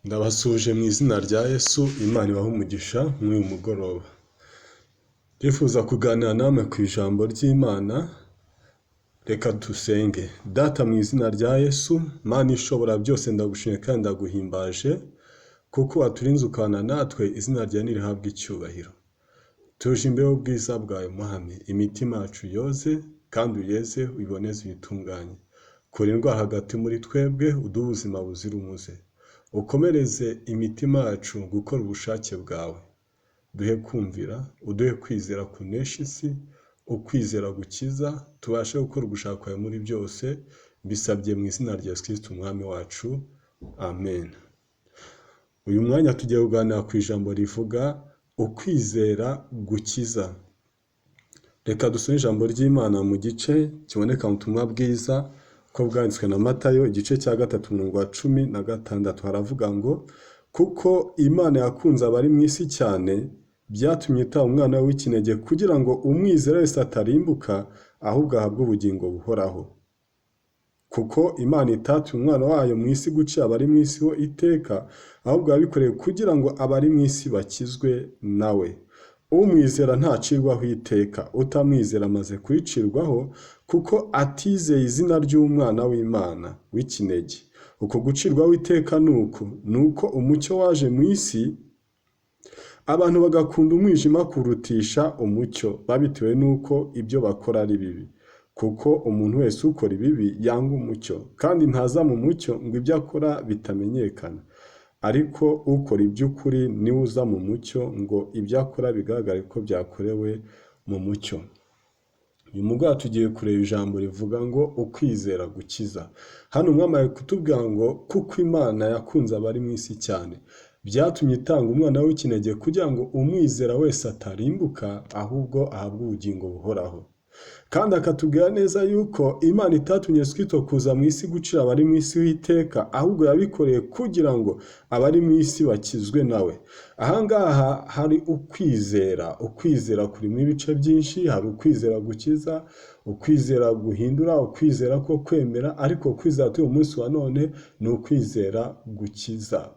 Ndabasuje mu izina rya Yesu, Imana ibahe umugisha muri uyu mugoroba. Ndifuza kuganira namwe ku ijambo ry'Imana. Reka dusenge. Data, mu izina rya Yesu, Mana ishobora byose, ndagushimye kandi ndaguhimbaje kuko waturinze ukabana natwe. Izina ryawe nirihabwe icyubahiro. Tuje imbere y'ubwiza bwawe Mwami, imitima yacu yoze kandi uyeze, uyiboneze uyitunganye. Kura indwara hagati muri twebwe, uduhe ubuzima buzira umuze. Ukomereze imitima yacu gukora ubushake bwawe. Duhe kumvira, uduhe kwizera kunesha isi, ukwizera gukiza, tubashe gukora ugushaka kwawe muri byose. Bisabye mu izina rya Yesu Kristo umwami wacu. Amen. Uyu mwanya tugiye kuganira ku ijambo rivuga ukwizera gukiza. Reka dusome ijambo ry'Imana mu gice kiboneka mu butumwa bwiza ko bwanditswe na Matayo, igice cya 3:16. Haravuga ngo, kuko Imana yakunze abari mu isi cyane, byatumye itanga umwana w'ikinege kugira ngo umwizera wese atarimbuka, ahubwo ahabwe ubugingo buhoraho. Kuko Imana itatumye umwana wayo mu isi gucira abari mu isi ho iteka, ahubwo yabikoreye kugira ngo abari mu isi bakizwe nawe. Umwizera ntacirwaho iteka, utamwizera amaze kuricirwaho, kuko atizeye izina ry'umwana w'Imana w'ikinege. Uko gucirwaho iteka ni uko umucyo waje mu isi, abantu bagakunda umwijima kurutisha umucyo, babitewe n'uko ibyo bakora ari bibi. Kuko umuntu wese ukora ibibi yanga umucyo, kandi ntaza mu mucyo ngo ibyo akora bitamenyekana. Ariko ukora iby'ukuri niwe uza mu mucyo, ngo ibyo akora bigaragare ko byakorewe mu mucyo. Uyu mugoroba tugiye kureba ijambo rivuga ngo ukwizera gukiza. Hano umwami ari kutubwira ngo, kuko Imana yakunze abari mu isi cyane, byatumye itanga umwana w'ikinege kugira ngo umwizera wese atarimbuka, ahubwo ahabwe ubugingo buhoraho. Kandi akatubwira neza yuko Imana itatumye Yesu Kristo kuza mu isi gucira abari mu isi w'iteka, ahubwo yabikoreye kugira ngo abari mu isi bakizwe nawe. Ahangaha hari ukwizera kurimo ibice byinshi. Hari ukwizera gukiza, ukwizera guhindura, ukwizera ko kwemera, ariko kwizera turi umunsi wa none ni ukwizera gukiza.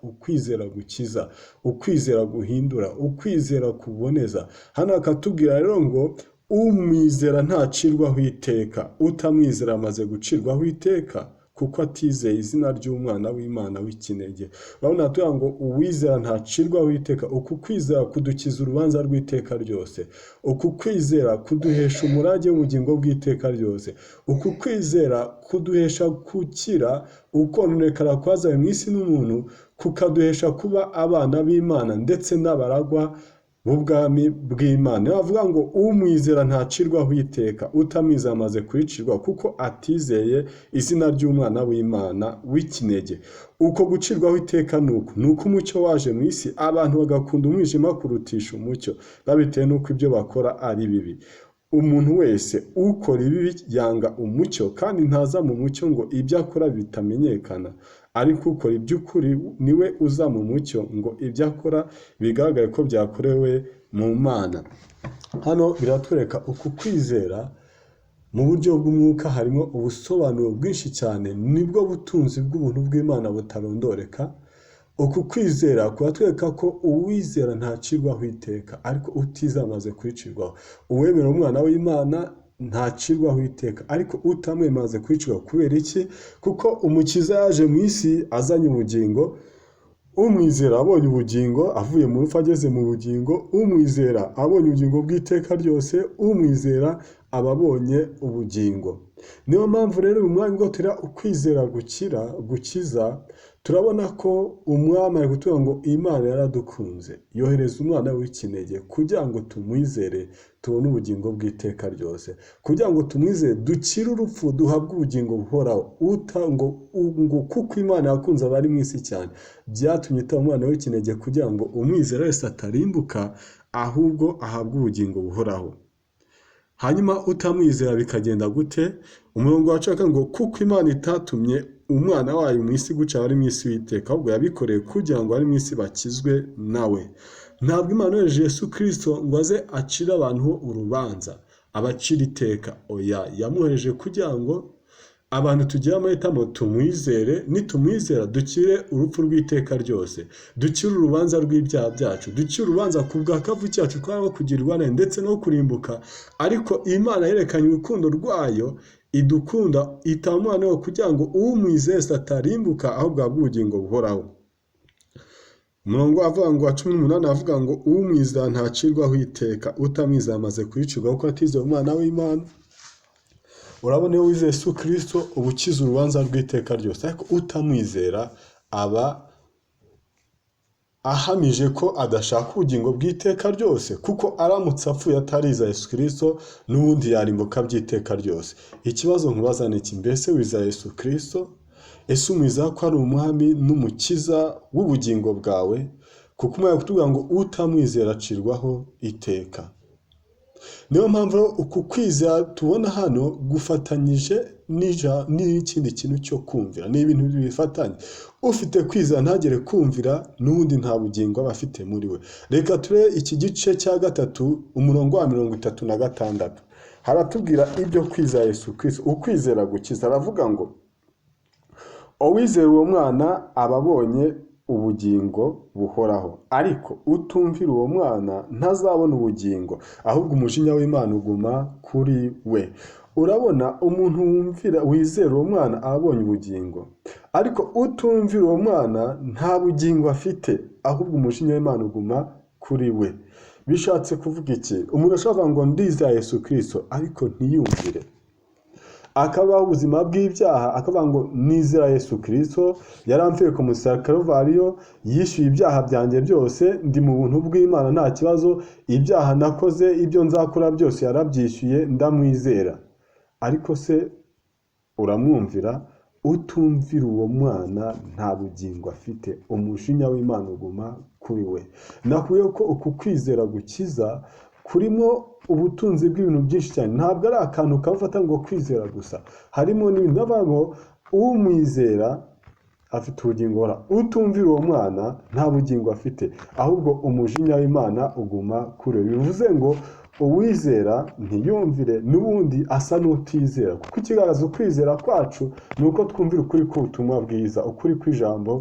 Ukwizera guhindura, ukwizera kuboneza. Hano akatubwira rero ngo, umwizera ntacirwaho iteka, utamwizera amaze gucirwaho iteka, kuko atizeye izina ry'umwana w'Imana w'ikinege. Urabona tuvuga ngo uwizera ntacirwaho iteka. Uku kwizera kudukiza urubanza rw'iteka ryose. Uku kwizera kuduhesha umurage w'ubugingo bw'iteka ryose. Uku kwizera kuduhesha gukira ukononekara kwazawe mu isi n'umuntu, kukaduhesha kuba abana b'Imana ndetse n'abaragwa b'ubwami bw'Imana. Bavuga ngo umwizera ntacirwaho iteka, utamwizera amaze kuricirwa, kuko atizeye izina ry'umwana w'Imana w'ikinege. Uko gucirwaho iteka ni uko umucyo waje mu isi, abantu bagakunda umwijima kurutisha umucyo, babitewe n'uko ibyo bakora ari bibi. Umuntu wese ukora ibibi yanga umucyo, kandi ntaza mu mucyo ngo ibyo akora bitamenyekana. Ariko ukora iby'ukuri niwe uza mu mucyo, ngo ibyo akora bigaragare ko byakorewe mu Mana. Hano biratwereka uku kwizera mu buryo bw'umwuka harimo ubusobanuro bwinshi cyane. Nibwo butunzi bw'ubuntu bw'Imana butarondoreka. Uku kwizera kuratwereka ko uwizera ntacirwaho iteka, ariko utizera amaze kuricirwaho. Uwemera umwana w'Imana ntacirwaho iteka, ariko utamwemera amaze kuricirwaho. Kubera iki? Kuko umukiza yaje mu isi azanye ubugingo. Umwizera abonye ubugingo, avuye mu rupfu ageze mu bugingo. Umwizera abonye ubugingo bw'iteka ryose. Umwizera aba abonye ubugingo. Niyo mpamvu rero uyu mwanya ubwo tureba ukwizera gukiza, turabona ko umwami ari kutubwira ngo Imana yaradukunze, yohereza umwana w'ikinege kugira ngo tumwizere tubone ubugingo bw'iteka ryose. Kugira ngo tumwizere dukire urupfu, duhabwe ubugingo buhoraho. ngo kuko Imana yakunze abari mu isi cyane, byatumye itanga umwana w'ikinege kugira ngo umwizera wese atarimbuka, ahubwo ahabwe ubugingo buhoraho. Hanyuma utamwizera bikagenda gute? Umurongo wacaka ngo, kuko Imana itatumye umwana wayo mu isi guca abari mu isi w'iteka, ahubwo yabikoreye kugira ngo abari mu isi bakizwe nawe. Ntabwo Imana yohereje Yesu Kristo ngo aze acire abantu ho urubanza, abacira iteka. Oya, yamuhereje kugira ngo abantu tugira amahitamo tumwizere, nitumwizera dukire urupfu rw'iteka ryose, dukire urubanza rw'ibyaha byacu, dukire urubanza ku bwa kavu cyacu twaba kugirirwa nabi ndetse no kurimbuka. Ariko Imana yerekanye urukundo rwayo, idukunda itanga umwana wayo kugira ngo umwizeye atarimbuka ahubwo ahabwe ubugingo buhoraho. Umurongo avuga ngo wa 18 avuga ngo umwizera ntacirwaho iteka, utamwizera amaze kwicirwaho kuko atizeye umwana w'Imana. Urabona iyo wizeye Yesu Kristo uba ukize urubanza rw'iteka ryose, ariko utamwizera aba ahamije ko adashaka ubugingo bw'iteka ryose, kuko aramutse apfuye atariza Yesu Kristo n'ubundi yarimbuka by'iteka ryose. Ikibazo nkubaza ni iki: mbese wizeye Yesu Kristo? Ese umwizera ko ari umwami n'umukiza w'ubugingo bwawe? Kuko umwanya kutubwira ngo utamwizera acirwaho iteka. Niyo mpamvu uku kwizera tubona hano gufatanyije n'ikindi kintu cyo kumvira, ni ibintu bifatanye. Ufite kwizera ntagere kumvira n'ubundi nta bugingo aba afite muri we. Reka turebe iki gice cya 3 umurongo wa 36 haratubwira ibyo kwizera Yesu Kristo, ukwizera gukiza. Aravuga ngo uwizera uwo mwana aba abonye ubugingo buhoraho, ariko utumvira uwo mwana ntazabona ubugingo, ahubwo umujinya w'Imana uguma kuri we. Urabona, umuntu wizera uwo mwana abonye ubugingo, ariko utumvira uwo mwana nta bugingo afite, ahubwo umujinya w'Imana uguma kuri we. Bishatse kuvuga iki? Umuntu ashobora ngo ndizera Yesu Kristo ariko ntiyumvire, akabaho ubuzima bw'ibyaha, akavuga ngo nizera Yesu Kristo, yaramfeye ku musaraba Kaluvariyo, yishyuye ibyaha byanjye byose, ndi mu buntu bw'Imana nta kibazo, ibyaha nakoze ibyo nzakora byose yarabyishyuye, ndamwizera. Ariko se uramwumvira? Utumvira uwo mwana nta bugingo afite, umujinya w'Imana uguma kuri we. Nakuye ko uku kwizera gukiza kurimo ubutunzi bw'ibintu byinshi cyane. Ntabwo ari akantu kamufata ngo kwizera gusa, harimo n'ibintu bavuga ngo umwizera afite ubugingo buhoraho, utumvira uwo mwana nta bugingo afite, ahubwo umujinya w'Imana uguma kuri we. Bivuze ngo uwizera ntiyumvire n'ubundi asa n'utizera, kuko ikigaragaza ukwizera kwacu ni uko twumvira ukuri k'ubutumwa bwiza, ukuri kw'ijambo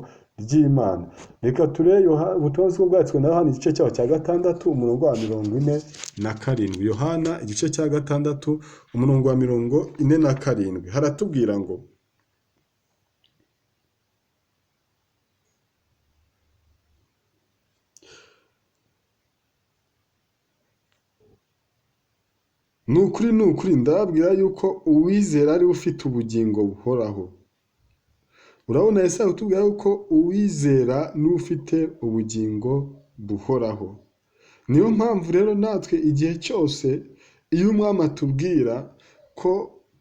ry'Imana. Reka turebe ubutumwa bwanditswe na Yohana igice cyaho cya 6 umurongo wa 47. Yohana igice cya 6 umurongo wa 47 haratubwira ngo ni ukuri ndababwira yuko uwizera ari ufite ubugingo buhoraho. Urabona Yesaya utubwira yuko uwizera n'ufite ubugingo buhoraho. Niyo mpamvu rero natwe igihe cyose iyo umwami atubwira ko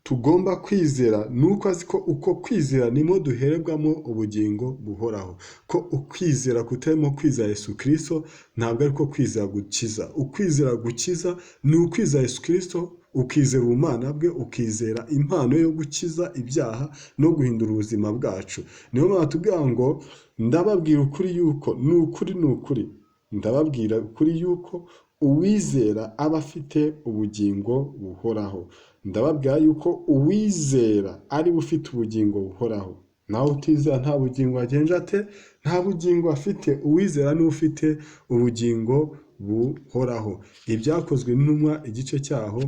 tugomba kwizera, nuko azi ko uko kwizera nimo duhererwamo ubugingo buhoraho, ko ukwizera kutarimo kwizera Yesu Kristo ntabwo ari ko kwizera gukiza. Ukwizera gukiza ni ukwizera Yesu Kristo, ukizera ubumana bwe, ukizera impano yo gukiza ibyaha no guhindura ubuzima bwacu. Niyo mpamvu atubwira ngo ndababwira ukuri yuko ni ukuri ndababwira ukuri yuko uwizera aba afite ubugingo buhoraho. Ndababwira yuko uwizera ari ufite ubugingo buhoraho, nawe utizera nta bugingo agenje ate? Nta bugingo afite. Uwizera ni ufite ubugingo buhoraho. Ibyakozwe n'intumwa igice cyaho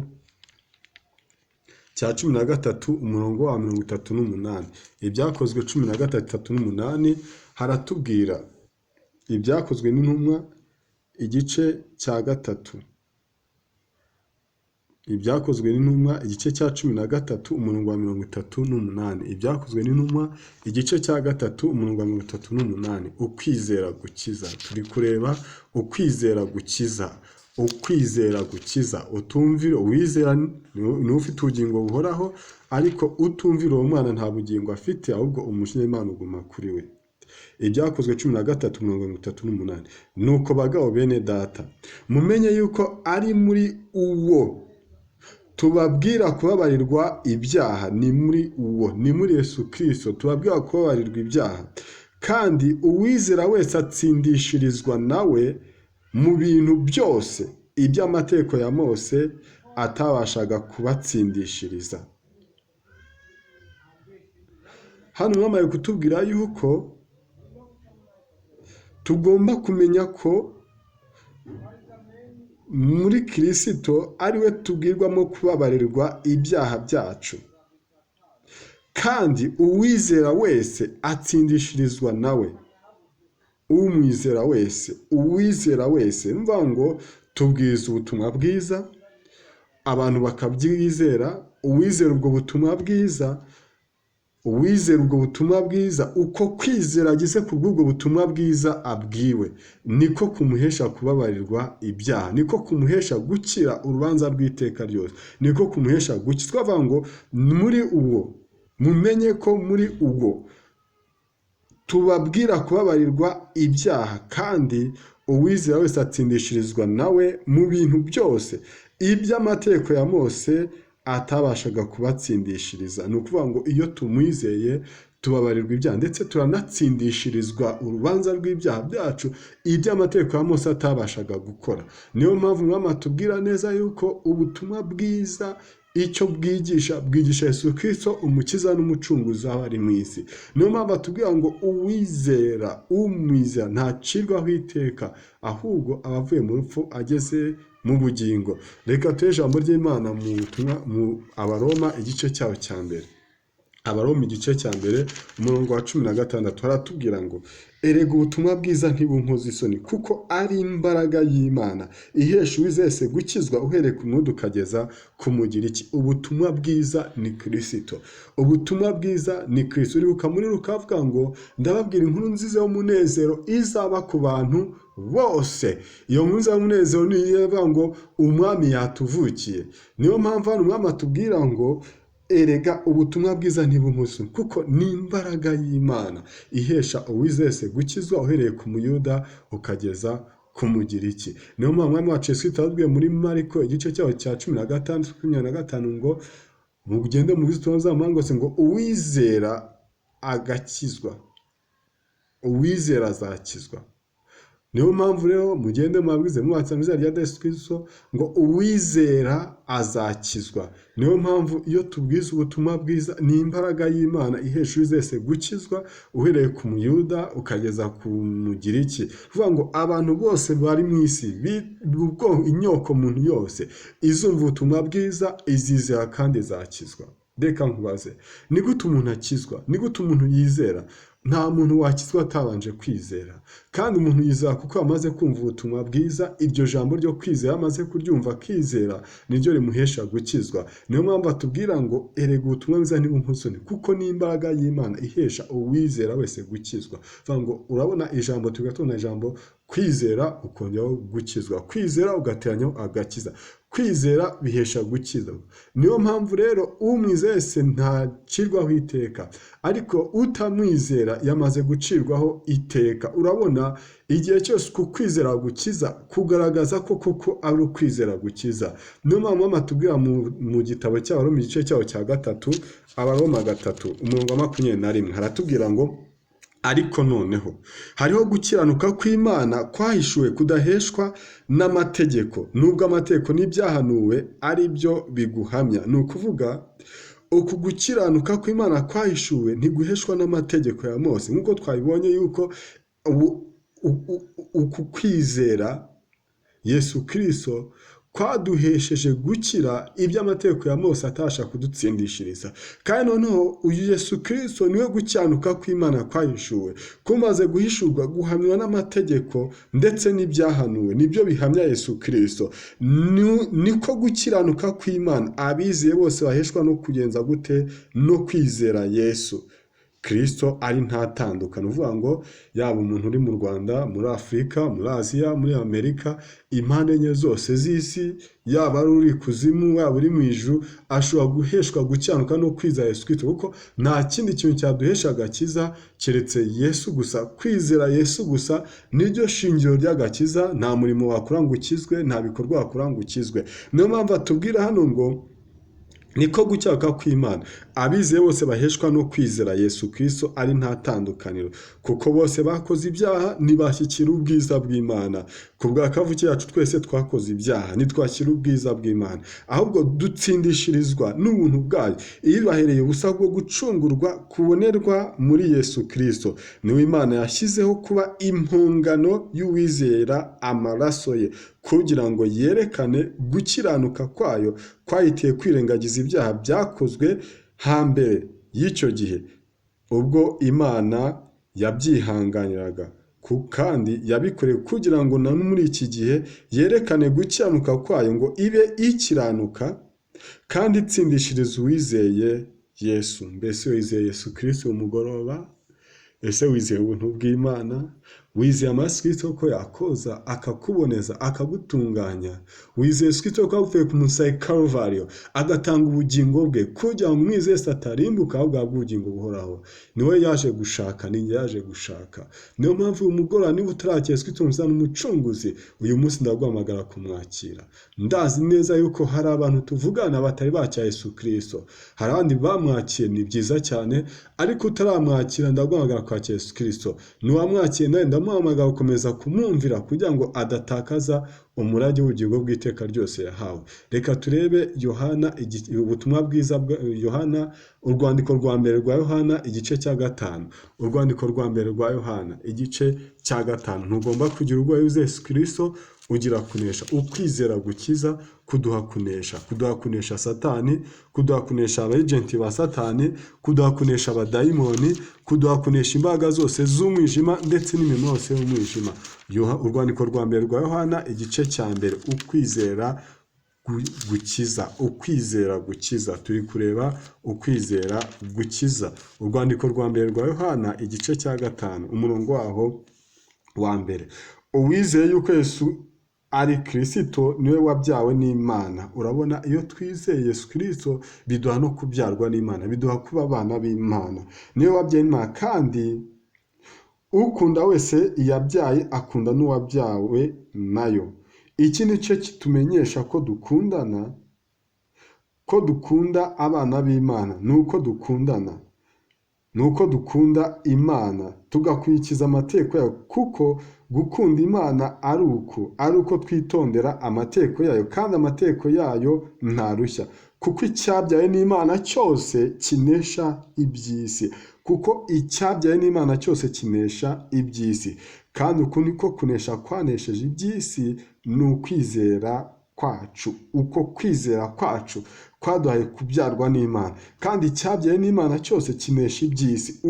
cya 13 umurongo wa 38. Ibyakozwe 13:38 haratubwira ibyakozwe n'intumwa igice cya 3. Ibyakozwe n'intumwa igice cya 13 umurongo wa 38. Ibyakozwe n'intumwa igice cya 3 umurongo wa 38. Ukwizera gukiza. Turi kureba ukwizera gukiza. Ukwizera gukiza. Utumvira uwizera ni ufite ubugingo buhoraho, ariko utumvira uwo mwana nta bugingo afite, ahubwo umujinya w'Imana uguma kuri we. Ibyakozwe 13:38. Nuko bagabo bene data, mumenye yuko ari muri uwo tubabwira kubabarirwa ibyaha, ni muri Yesu Kristo tubabwira kubabarirwa ibyaha, kandi uwizera wese atsindishirizwa nawe mu bintu byose iby'amategeko ya Mose atabashaga kubatsindishiriza. hano umwami ari kutubwira yuko tugomba kumenya ko muri Kristo ariwe tubwirwamo kubabarirwa ibyaha byacu, kandi uwizera wese atsindishirizwa nawe. Umwizera wese, uwizera wese, mvuga ngo tubwiriza ubutumwa bwiza, abantu bakabyizera. Uwizera ubwo butumwa bwiza, uwizera ubwo butumwa bwiza, uko kwizera agize ku bw'ubwo butumwa bwiza abwiwe, niko kumuhesha kubabarirwa ibyaha, niko kumuhesha gukira urubanza rw'iteka ryose, niko kumuhesha gukizwa. Twavuga ngo muri uwo, mumenye ko muri uwo tubabwira kubabarirwa ibyaha, kandi uwizera wese atsindishirizwa nawe mu bintu byose iby'amategeko ya Mose atabashaga kubatsindishiriza. Ni ukuvuga ngo iyo tumwizeye tubabarirwa ibyaha, ndetse turanatsindishirizwa urubanza rw'ibyaha byacu iby'amategeko ya Mose atabashaga gukora. Niyo mpamvu umwami atubwira neza yuko ubutumwa bwiza icyo bwigisha Yesu Kristo umukiza n'umucunguzi aho ari mu isi. Niyo mpamvu atubwira ngo umwizera ntacirwaho iteka, ahubwo abavuye mu rupfu ageze mu bugingo. Reka tuhe ijambo ry'Imana mu Abaroma igice cyaho cya mbere. Abaroma igice cya mbere umurongo wa 16 haratubwira ngo erega ubutumwa bwiza ntibunkoza isoni, kuko ari imbaraga y'Imana ihesha uwizese gukizwa uhereye ku mwuka ukageza ku mugiriki. Ubutumwa bwiza ni Kristo, ubutumwa bwiza ni Kristo. Uribuka muri Luka avuga ngo ndababwira inkuru nziza y'umunezero izaba ku bantu bose. Iyo nkuru nziza y'umunezero ni ivuga ngo umwami yatuvukiye. Niyo mpamvu hano umwami atubwira ngo erega ubutumwa bwiza ntibunkoza, kuko ni imbaraga y'Imana ihesha uwizese gukizwa uhereye ku muyuda ukageza ku mugiriki. Niyo mpamvu umwami wacu Yesu yabwiye muri Mariko igice cyaho cya 16:25 ngo mugende mu Kristo muzamangose ngo uwizera agakizwa, uwizera azakizwa. Niyo mpamvu rero mugende mubabwize mubatsa mu izina rya Yesu Kristo ngo uwizera azakizwa. Niyo mpamvu iyo tubwiza ubutumwa bwiza ni imbaraga y'Imana ihesha uwizese gukizwa uhereye ku muyuda ukageza ku mugiriki. Kuvuga ngo abantu bose bari mu isi, inyoko muntu yose izumva ubutumwa bwiza izizera kandi izakizwa. Reka nkubaze, ni gute umuntu akizwa? Ni gute umuntu yizera? Nta muntu wakizwa atabanje kwizera, kandi umuntu yizera kuko amaze kumva ubutumwa bwiza. Iryo jambo ryo kwizera amaze kuryumva akizera niryo rimuhesha gukizwa. Niyo mpamvu atubwira ngo erega ubutumwa bwiza ntibunkoza isoni, kuko ni imbaraga y'Imana ihesha uwizera wese gukizwa. Vuga ngo urabona ijambo tugatona ijambo kwizera ukongeraho gukizwa, kwizera ugateranyaho agakiza, kwizera bihesha gukiza. Niyo mpamvu rero umwizera wese ntacirwaho iteka, ariko utamwizera yamaze gucirwaho iteka. Urabona igihe cyose kukwizera gukiza kugaragaza ko koko ari ukwizera gukiza. Niyo mpamvu amatubwira mu gitabo cy'Abaroma igice cyaho cya 3, Abaroma 3 umurongo wa 21 haratubwira ngo ariko noneho hariho gukiranuka kw'Imana kwahishuwe kudaheshwa n'amategeko, nubwo amategeko n'ibyahanuwe ari byo biguhamya. Ni ukuvuga uku gukiranuka kw'Imana kwahishuwe ntiguheshwa n'amategeko ya Mose, nk'uko twabibonye yuko uku kwizera Yesu Kristo kwaduhesheje gukira iby'amategeko ya Mose atasha kudutsindishiriza. Kandi noneho uyu Yesu Kristo niwe gukiranuka kw'Imana kwahishuwe, kumaze guhishurwa guhamywa n'amategeko ndetse n'ibyahanuwe, nibyo bihamya Yesu Kristo. Niko gukiranuka kw'Imana abizeye bose baheshwa no kugenza gute? No kwizera Yesu Kristo ari ntatandukana. Uvuga ngo yaba umuntu uri mu Rwanda, muri Afurika, muri Aziya, muri Amerika, impande enye zose z'isi, yaba ari uri kuzimu, yaba uri mu ijuru, ashobora guheshwa gukiranuka no kwizera Yesu Kristo, kuko nta kindi kintu cyaduhesha agakiza keretse Yesu gusa. Kwizera Yesu gusa niryo shingiro ry'agakiza. Nta murimo wakora ngo ukizwe, nta bikorwa wakora ngo ukizwe. Niyo mpamvu atubwira hano ngo niko gukiranuka kw'Imana abizeye bose baheshwa no kwizera Yesu Kristo ari nta tandukaniro, kuko bose bakoze ibyaha ntibashyikira ubwiza bw'Imana. Ku bwa kavukire yacu twese twakoze ibyaha ntitwashyira ubwiza bw'Imana, ahubwo dutsindishirizwa n'ubuntu bwayo ibahereye ubusa bwo gucungurwa kubonerwa muri Yesu Kristo. Niwe Imana yashyizeho kuba impongano y'uwizera amaraso ye, kugira ngo yerekane gukiranuka kwayo kwayiteye kwirengagiza ibyaha byakozwe hambere y'icyo gihe, ubwo Imana yabyihanganiraga, kandi yabikoreye kugira ngo na muri iki gihe yerekane gukiranuka kwayo ngo ibe ikiranuka kandi itsindishiriza uwizeye Yesu. Mbese wizeye Yesu Kristo umugoroba? Ese wizeye ubuntu bw'Imana? Wizeye amaraso Kristo ko yakoza akakuboneza akagutunganya? Wizeye Yesu Kristo ko yapfuye ku musaraba Kaluvariyo agatanga ubugingo bwe kugira ngo umwizeye wese atarimbuka ahubwo ahabwe ubugingo buhoraho? Niwe yaje gushaka, ni njye yaje gushaka. Niyo mpamvu uyu mugoroba niba utarakira Yesu Kristo umukiza n'umucunguzi, uyu munsi ndaguhamagara kumwakira. Ndazi neza yuko hari abantu tuvugana batari bakira Yesu Kristo, hari abandi bamwakiye, ni byiza cyane, ariko utaramwakira ndaguhamagara kwakira Yesu Kristo. Niwamwakiye nawe ndamuhamagara gukomeza kumwumvira kugira ngo adatakaza umurage w'ubugingo bw'iteka ryose yahawe. Reka turebe Yohana, ubutumwa bwiza bwa Yohana, urwandiko rwa mbere rwa Yohana igice cya 5. Urwandiko rwa mbere rwa Yohana igice cya 5. Ntugomba kugira ubwoba wizeye Yesu Kristo, ugira kunesha. Ukwizera gukiza kuduha kunesha, kuduha kunesha Satani, kuduha kunesha abagenti ba Satani, kuduha kunesha abadayimoni, kuduha kunesha imbaraga zose z'umwijima ndetse n'imirimo yose y'umwijima. Urwandiko rwa mbere rwa Yohana igice cya mbere. Ukwizera gukiza, ukwizera gukiza. Turi kureba ukwizera gukiza. Urwandiko rwa mbere rwa Yohana igice cya 5 umurongo waho wa mbere. Uwizeye yuko Yesu ari Kristo niwe wabyawe n'Imana. Urabona, iyo twizeye Yesu Kristo biduha no kubyarwa n'Imana, biduha kuba abana b'Imana. Niwe wabyaye n'Imana, kandi ukunda wese yabyaye akunda n'uwabyawe nayo. Iki ni cyo kitumenyesha ko dukundana, ko dukunda abana b'Imana, nuko dukunda Imana tugakurikiza amategeko yayo, kuko gukunda Imana ari uko twitondera amategeko yayo, kandi amategeko yayo ntarushya, kuko icyabyaye n'Imana cyose kinesha iby'isi, kandi uku niko kunesha kwanesheje iby'isi, ni ukwizera kwacu. Uko kwizera kwacu kwaduhaye kubyarwa n'Imana, kandi icyabyaye n'Imana cyose kinesha iby'isi.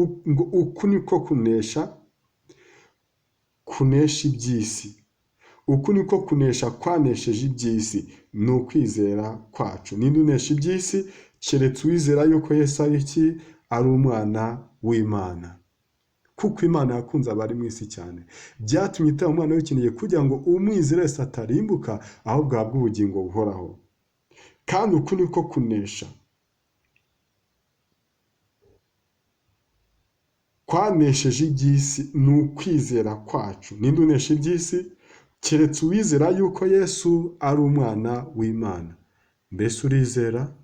Uku niko kunesha iby'isi, uku niko kunesha kwanesheje iby'isi, ni ukwizera kwacu. Ninde unesha iby'isi? Keretse uwizera yuko Yesu ari umwana w'Imana. Kuko Imana yakunze abari mu isi cyane, byatumye itanga umwana w'ikinege kugira ngo umwizera wese atarimbuka ahubwo ahabwe ubugingo buhoraho. Kandi uku niko kunesha kwanesheje iby'isi, ni ukwizera kwacu. Ninde unesha iby'isi? Keretse uwizera yuko Yesu ari umwana w'Imana. Mbese urizera?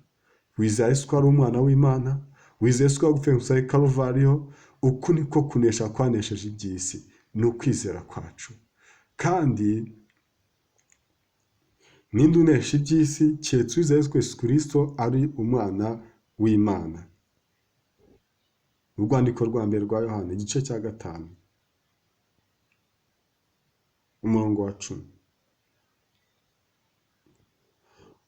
Wizera Yesu ko ari umwana w'Imana? Wizera Yesu ko yapfuye ku musaraba Kaluvariyo? Uku niko kunesha kwanesheje iby'isi, ni ukwizera kwacu. Kandi ninde unesha iby'isi? Keretse uwizera Yesu Kristo ari umwana w'Imana. Urwandiko rwa mbere rwa Yohana igice cya 5 umurongo wa 10.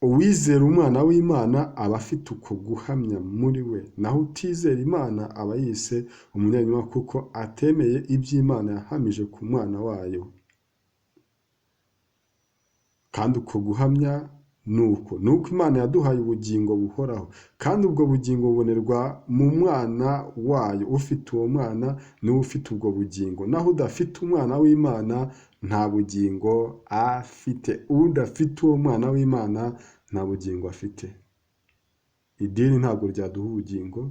Uwizera umwana w'Imana aba afite uko guhamya muri we, naho utizera Imana aba yise umunyabinyoma, kuko atemeye iby'Imana yahamije ku mwana wayo. Kandi uko guhamya nuko Imana yaduhaye ubugingo buhoraho, kandi ubwo bugingo bubonerwa mu mwana wayo. Ufite uwo mwana niwe ufite ubwo bugingo, naho udafite umwana w'Imana nta bugingo afite. Udafite uwo mwana w'Imana nta bugingo afite. Idini ntabwo ryaduha ubugingo,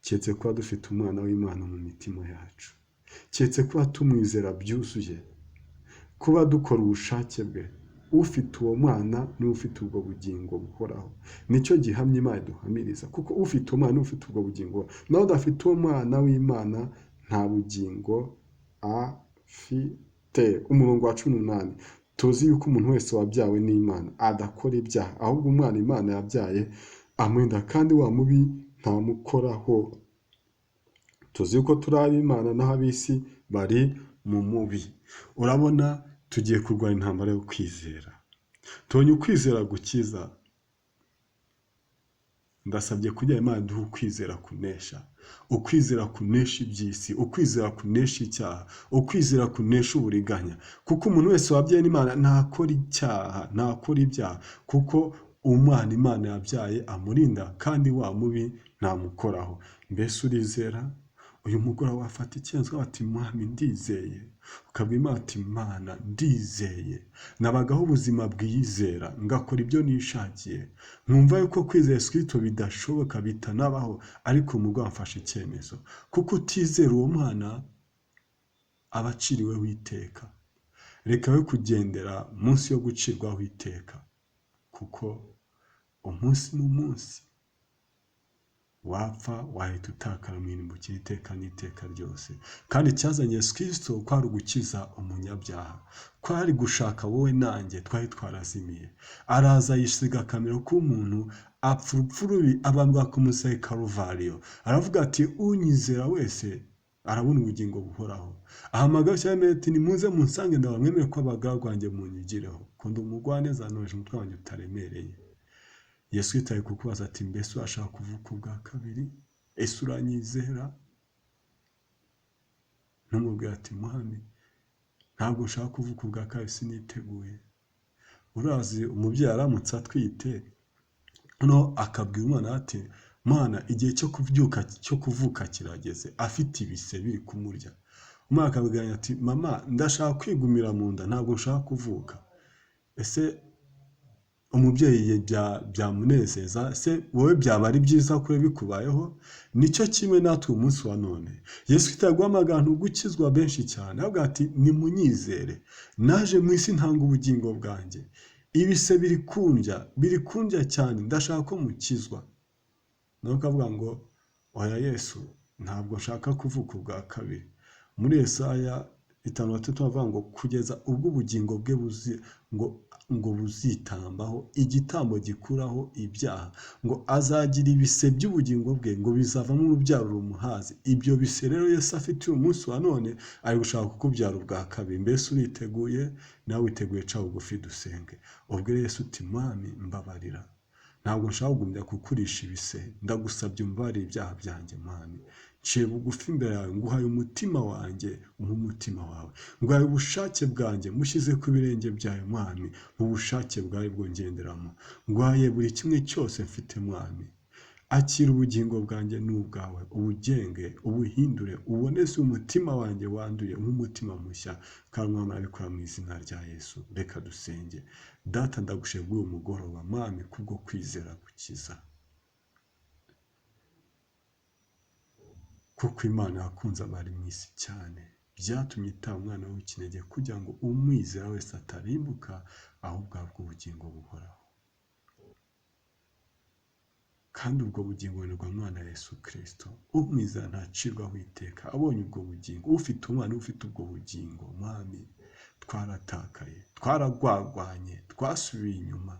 keretse kuba dufite umwana w'Imana mu mitima yacu, keretse kuba tumwizera byuzuye, kuba dukora ubushake bwe, ufite uwo mwana niwe ufite ubwo bugingo buhoraho. Nicyo gihamya Imana iduhamiriza, kuko ufite uwo mwana niwe ufite ubwo bugingo, naho udafite uwo mwana w'Imana nta bugingo afite. Umurongo wa 18, tuzi yuko umuntu wese wabyawe n'Imana adakora ibyaha, ahubwo umwana Imana yabyaye amwenda, kandi wa mubi ntamukoraho. Tuzi yuko turi ab'Imana naho ab'isi bari mu mubi. Urabona, tugiye kurwanya intambara yo kwizera. Tubonye ukwizera gukiza. Ndasabye kugira Imana duhe ukwizera kunesha. Ukwizera kunesha iby'isi, ukwizera kunesha icyaha, ukwizera kunesha uburiganya. Kuko umuntu wese wabyaye n'Imana ntakora icyaha, ntakora ibyaha, kuko umwana Imana yabyaye amurinda, kandi wa mubi ntamukoraho. Mbese urizera? Uyu mugoroba wafata icyemezo ati Mwami ndizeye, ukabwira Imana ati Mana ndizeye, nabagaho ubuzima bwiyizera, ngakora ibyo nishakiye, nkumva yuko kwizera Yesu Kristo bidashoboka, bitanabaho, ariko umugoroba mfashe icyemezo, kuko utizera uwo mwana aba aciriweho iteka. Reka we kugendera munsi yo gucirwaho iteka, kuko umunsi n'umunsi wapfa wahita utakara mu irimbukiro iteka n'iteka ryose. Kandi icyazanye Yesu Kristo kwari ugukiza umunyabyaha, kwari gushaka wowe nanjye twari twarazimiye. Araza yisiga akamero k'umuntu, apfa urupfu rubi, abambwa ku musaraba Karuvariyo. Aravuga ati unyizera wese arabona ubugingo buhoraho. Ahamagara cyane ati nimuze munsange ndabamwemere ko abagaragu banjye munyigireho, kundi umugwaneza noje umutwe wanjye utaremereye. Yesu yitaye kukubaza ati mbese urashaka kuvuka ubwa kabiri? Ese uranyizera? Ntumubwira ati Mwami ntabwo ushaka kuvuka ubwa kabiri, siniteguye. Urazi umubyeyi aramutse atwite, no akabwira umwana ati Mwana igihe cyo kuvuka kirageze, afite ibise biri kumurya. Umwana akabwira ati mama ndashaka kwigumira mu nda, ntabwo nshaka kuvuka. Ese umubyeyi byamunezeza? Se wowe byaba ari byiza kure bikubayeho? Nicyo kimwe natwe umunsi wa none. Yesu yitaguhamagara gukizwa benshi cyane, avuga ati nimunyizere, naje mu isi ntanga ubugingo bwanjye, ibise biri kundya cyane, ndashaka ko mukizwa. Nawe ukavuga ngo oya Yesu ntabwo nshaka kuvuka ubwa kabiri. Muri Yesaya 5:3 bavuga ngo kugeza ubwo ubugingo bwe ngo buzitambaho igitambo gikuraho ibyaha, ngo azagira ibise by'ubugingo bwe, ngo bizavamo urubyaro rumuhaze. Ibyo bise rero Yesu afite uyu munsi wa none, ari gushaka kukubyara ubwa kabiri. Mbese uriteguye? Nawe witeguye? Ca bugufi dusenge. Ubwire Yesu uti Mwami mbabarira, ntabwo nshaka kugumya kukurisha ibise, ndagusabye umbabarire ibyaha byanjye Mwami. Nciye bugufi imbere yawe, nguhaye umutima wanjye nk'umutima wawe, nguhaye ubushake bwanjye mushyize ku birenge byawe Mwami, mu bushake bwawe bwo ngenderamo, nguhaye buri kimwe cyose mfite Mwami. Akira ubugingo bwanjye n'ubwawe, ubugenge, ubuhindure, uboneze umutima wanjye wanduye nk'umutima mushya. Kandi Mwami arabikora mu izina rya Yesu. Reka dusenge. Data ndagushimira uyu mugoroba Mwami kubwo kwizera gukiza, kuko Imana yakunze abari mu isi cyane, byatumye itanga umwana w'ikinege kugira ngo umwizera wese atarimbuka, ahubwo ahabwe ubugingo buhoraho. Kandi ubwo bugingo bubonerwa mu mwana Yesu Kristo. Umwizera ntacirwaho iteka, abonye ubwo bugingo. Ufite umwana ufite ubwo bugingo Mwami, twaratakaye, twaragwagwanye, twasubiye inyuma,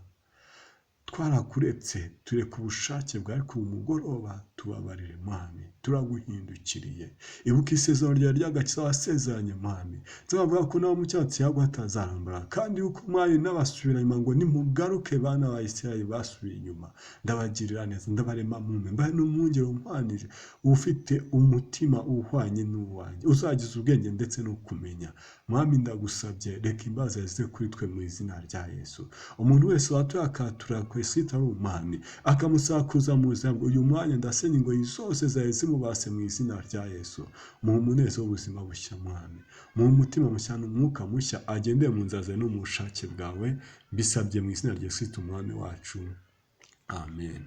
twarakuretse, tureka ubushake bwawe. Ku mugoroba tubabarire Mwami, turaguhindukiriye. Ibuka isezerano ryawe ry'agakiza wasezeranye Mwami, tubavuga ko nawe mu cyatsi yagwa atazarambara, kandi yuko Mwami n'abasubira inyuma ngo nimugaruke bana ba Isirayeli basubiye inyuma. Ndabagirira neza, ndabarema mume, mbahe n'umwungere umpanije, ufite umutima uhwanye n'uwanjye, uzagize ubwenge ndetse no kumenya. Mwami ndagusabye, reka imbabazi zize kuri twe mu izina rya Yesu. Umuntu wese watuye akatura Yesu ari umwami, akamusakuza mu buzima, uyu mwanya ndasenya ingoyi zose zari zimubase mu izina rya Yesu. Muhe umunezero w'ubuzima bushya Mwami, muhe umutima mushya n'umwuka mushya, agendeye mu nzira zawe no mu bushake bwawe. Bisabye mu izina rya Yesu umwami wacu, amen.